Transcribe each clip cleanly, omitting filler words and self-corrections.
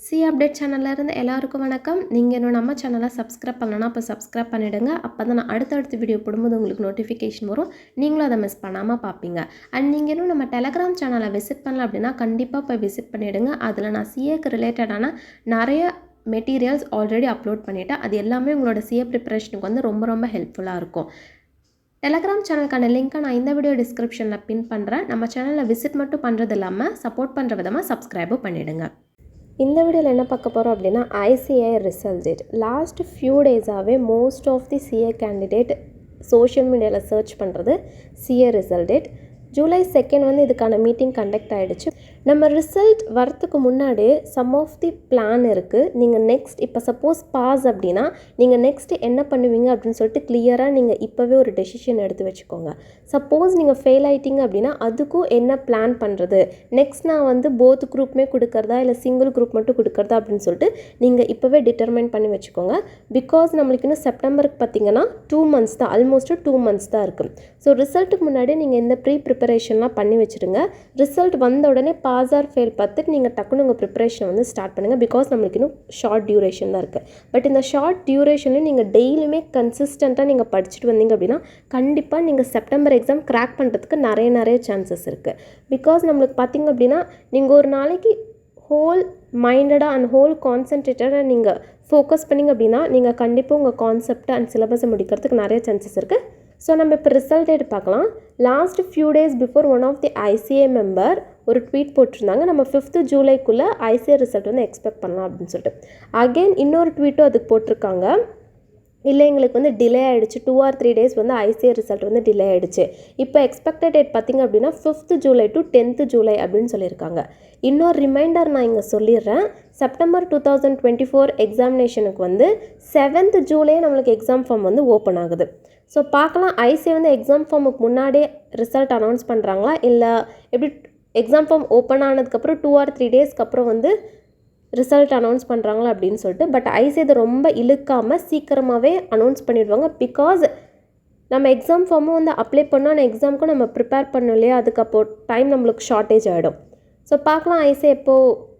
C update சேனல்ல இருந்து எல்லாருக்கும் வணக்கம். நீங்கள் இன்னும் நம்ம சேனலை சப்ஸ்கிரைப் பண்ணலன்னா அப்போ சப்ஸ்கிரைப் பண்ணிவிடுங்க. அப்போ தான் நான் அடுத்தடுத்த வீடியோ போடும்போது உங்களுக்கு நோட்டிஃபிகேஷன் வரும். நீங்களும் அதை மிஸ் பண்ணாமல் பார்ப்பீங்க. அண்ட் நீங்கள் இன்னும் நம்ம டெலகிராம் சேனலை விசிட் பண்ணல அப்படின்னா கண்டிப்பாக போய் விசிட் பண்ணிவிடுங்க. அதில் நான் சிஏக்கு ரிலேட்டடான நிறைய மெட்டீரியல்ஸ் ஆல்ரெடி அப்லோட் பண்ணிவிட்டேன். அது எல்லாமே உங்களோட சிஏ ப்ரிப்பரேஷனுக்கு வந்து ரொம்ப ஹெல்ப்ஃபுல்லாக இருக்கும். டெலகிராம் சேனலுக்கான லிங்க்கை நான் இந்த வீடியோ டிஸ்கிரிப்ஷனில் பின் பண்ணுறேன். நம்ம சேனலில் விசிட் மட்டும் பண்ணுறது இல்லாமல் சப்போர்ட் பண்ணுற விதமாக சப்ஸ்கிரைபும் பண்ணிவிடுங்க. இந்த வீடியோவில் என்ன பார்க்க போகிறோம் அப்படின்னா ICA result date. Last few டேஸாகவே most of the CA candidate social மீடியாவில் சர்ச் பண்ணுறது சிஏ ரிசல்ட் டேட். ஜூலை 2 வந்து இதுக்கான மீட்டிங் கண்டக்ட் ஆகிடுச்சு. நம்ம ரிசல்ட் வரத்துக்கு முன்னாடி சம் ஆஃப் தி பிளான் இருக்குது. நீங்கள் நெக்ஸ்ட் இப்போ சப்போஸ் பாஸ் அப்படின்னா நீங்கள் நெக்ஸ்ட்டு என்ன பண்ணுவீங்க அப்படின்னு சொல்லிட்டு கிளியராக நீங்கள் இப்போவே ஒரு டெசிஷன் எடுத்து வச்சுக்கோங்க. சப்போஸ் நீங்கள் ஃபெயில் ஆகிட்டீங்க அப்படின்னா அதுக்கும் என்ன பிளான் பண்ணுறது, நெக்ஸ்ட் நான் வந்து போத் குரூப்புமே கொடுக்குறதா இல்லை சிங்கிள் குரூப் மட்டும் கொடுக்குறதா அப்படின்னு சொல்லிட்டு நீங்கள் இப்போவே டிட்டர்மைன் பண்ணி வச்சுக்கோங்க. பிகாஸ் நம்மளுக்கு இன்னும் செப்டம்பருக்கு பார்த்தீங்கன்னா 2 months தான், ஆல்மோஸ்ட் 2 months தான் இருக்குது. ஸோ ரிசல்ட்டுக்கு முன்னாடி நீங்கள் இந்த ப்ரிப்பரேஷன்லாம் பண்ணி வச்சுருங்க. ரிசல்ட் வந்த உடனே பாஸ் ஆர் ஃபெயில் பார்த்துட்டு நீங்கள் டக்குன்னு உங்கள் ப்ரிப்பரேஷனை வந்து ஸ்டார்ட் பண்ணுங்கள். பிகாஸ் நம்மளுக்கு இன்னும் ஷார்ட் டியூரேஷன் தான் இருக்குது. பட் இந்த ஷார்ட் டியூரேஷன்லையும் நீங்கள் டெய்லியுமே கன்சிஸ்டண்ட்டாக நீங்கள் படிச்சுட்டு வந்தீங்க அப்படின்னா கண்டிப்பாக நீங்கள் செப்டம்பர் எக்ஸாம் கிராக் பண்ணுறதுக்கு நிறைய சான்சஸ் இருக்குது. பிகாஸ் நம்மளுக்கு பார்த்திங்க அப்படின்னா நீங்கள் ஒரு நாளைக்கு ஹோல் மைண்டடாக அண்ட் ஹோல் கான்சன்ட்ரேட்டடாக நீங்கள் ஃபோக்கஸ் பண்ணிங்க அப்படின்னா நீங்கள் கண்டிப்பாக உங்கள் கான்செப்ட் அண்ட் சிலபஸை முடிக்கிறதுக்கு நிறைய சான்சஸ் இருக்குது. ஸோ நம்ம இப்போ ரிசல்ட் டேட் பார்க்கலாம். Last few days before one of the ICA member ஒரு ட்வீட் போட்டிருந்தாங்க, நம்ம 5th ஜூலைக்குள்ளே ஐசிஏ ரிசல்ட் வந்து எக்ஸ்பெக்ட் பண்ணலாம் அப்படின்னு சொல்லிட்டு. அகெயின் இன்னொரு ட்வீட்டும் அதுக்கு போட்டிருக்காங்க, இல்லை எங்களுக்கு வந்து டிலே ஆகிடுச்சு, 2 or 3 days வந்து ஐசிஏ ரிசல்ட் வந்து டிலே ஆகிடுச்சு. இப்போ எக்ஸ்பெக்டட் டேட் பார்த்திங்க அப்படின்னா 5th July to 10th July அப்படின்னு சொல்லியிருக்காங்க. இன்னொரு ரிமைண்டர் நான் இங்கே சொல்லிடுறேன். செப்டம்பர் 2024 எக்ஸாமினேஷனுக்கு வந்து 7th ஜூலை நம்மளுக்கு எக்ஸாம் ஃபார்ம் வந்து ஓப்பன் ஆகுது. ஸோ பார்க்கலாம் ஐசிஏ வந்து எக்ஸாம் ஃபார்முக்கு முன்னாடியே ரிசல்ட் அனௌன்ஸ் பண்ணுறாங்களா, இல்லை எப்படி எக்ஸாம் ஃபார்ம் ஓப்பன் ஆனதுக்கப்புறம் 2 or 3 days அப்புறம் வந்து ரிசல்ட் அனௌன்ஸ் பண்ணுறாங்களா அப்படின்னு சொல்லிட்டு. பட் ஐசிஏ இதை ரொம்ப இழுக்காமல் சீக்கிரமாகவே அனௌன்ஸ் பண்ணிடுவாங்க. பிகாஸ் நம்ம எக்ஸாம் ஃபார்மும் வந்து அப்ளை பண்ணோம், ஆனால் எக்ஸாமுக்கும் நம்ம ப்ரிப்பேர் பண்ணோம் இல்லையா, அதுக்கப்போ டைம் நம்மளுக்கு ஷார்ட்டேஜ் ஆகிடும். ஸோ பார்க்கலாம் ஐசிஏ எப்போது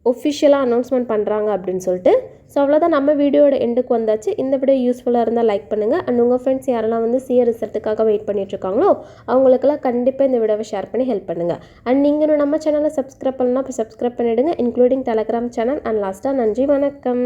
ஒஃபிஷியலாக அனௌன்ஸ்மெண்ட் பண்ணுறாங்க அப்படின்னு சொல்லிட்டு. ஸோ அவ்வளோதான், நம்ம வீடியோட எண்டுக்கு வந்தாச்சு. இந்த வீடியோ யூஸ்ஃபுல்லாக இருந்தால் லைக் பண்ணுங்கள். அண்ட் உங்கள் ஃப்ரெண்ட்ஸ் யாரெல்லாம் வந்து சிஏ ரிசல்ட்டுக்காக வெயிட் பண்ணிட்டுருக்காங்களோ அவங்களுக்கெல்லாம் கண்டிப்பாக இந்த வீடியோவை ஷேர் பண்ணி ஹெல்ப் பண்ணுங்கள். அண்ட் நீங்கள் நம்ம சேனலை சப்ஸ்கிரைப் பண்ணலாம், இப்போ சப்ஸ்கிரைப் பண்ணிவிடுங்க, இன்க்ளூடிங் டெலகிராம் சேனல். அண்ட் லாஸ்ட்டாக நன்றி, வணக்கம்.